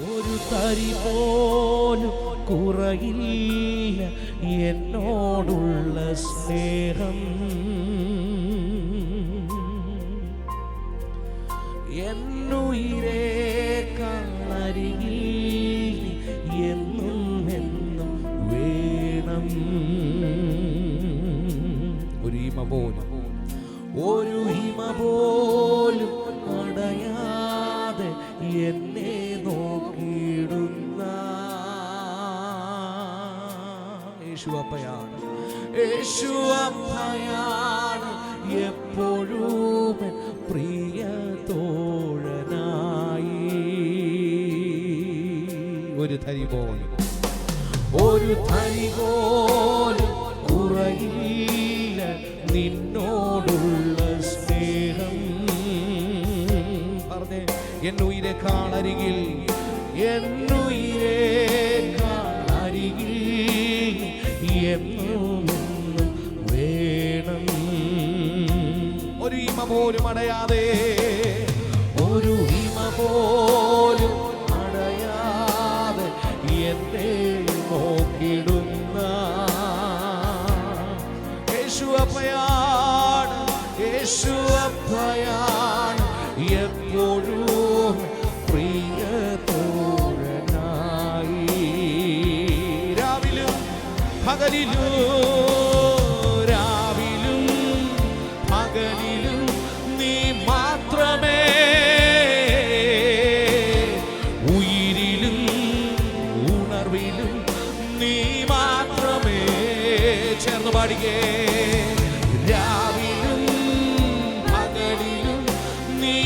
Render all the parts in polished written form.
ഒരു തരി പോലും കുറയില്ല എന്നോടുള്ള സ്നേഹം. എന്നുയിരേക്കാളരികിൽ എന്നും എന്നും വേണം. ഒരു ഹിമ പോലും അടയാതെ എന്നെ നോക്കിയിടുന്ന യേശുവപ്പയാണ്. യേശുവപ്പയാണ് എപ്പോഴും പ്രിയ തോഴനായി. ഒരു തരി പോലും കുറയില്ല നിന്നോടുള്ള സ്നേഹം. പറഞ്ഞേ, എന്നുയിരേക്കാളരികിൽ എന്നും വേണം. ഒരു ഹിമ പോലും അടയാതെ, ഒരു ഹിമ പോലും അടയാതെ എന്നെ നോക്കിടുന്ന യേശുവപ്പയാണ്. യേശുവപ്പയാണ് എപ്പോഴും പ്രിയ തോഴനായി. രാവിലും പകലിലും നീ മാത്രമേ. ഉയിരിലും ഉണർവിലും നീ മാത്രമേ. ചേർന്ന് പാടിക്കേ. രാവിലും പകലിലും നീ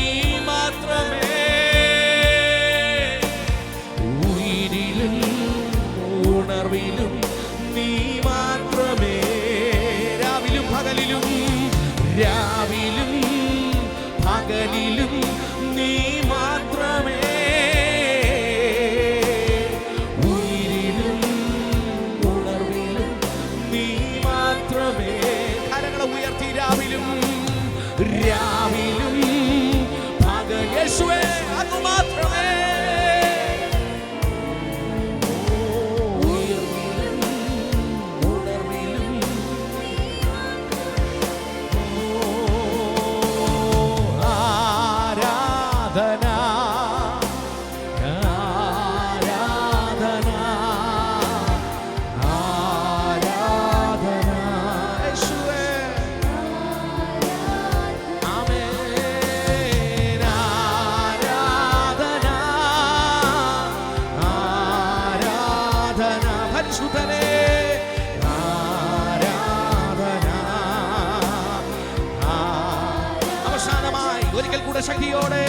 മാത്രമേ. ഉയിരിലും ഉണർവിലും നീ മാത്രമേ. രാവിലും പകലിലും നീ മാത്രമേ. ഉയിരിലും ഉണർവിലും നീ മാത്രമേ. കരങ്ങളെ ഉയർത്തി. രാവിലും പകൽ യേശുവേ അത് മാത്രമേ. അവസാനമായി ഒരിക്കൽ കൂടെ ശക്തിയോടെ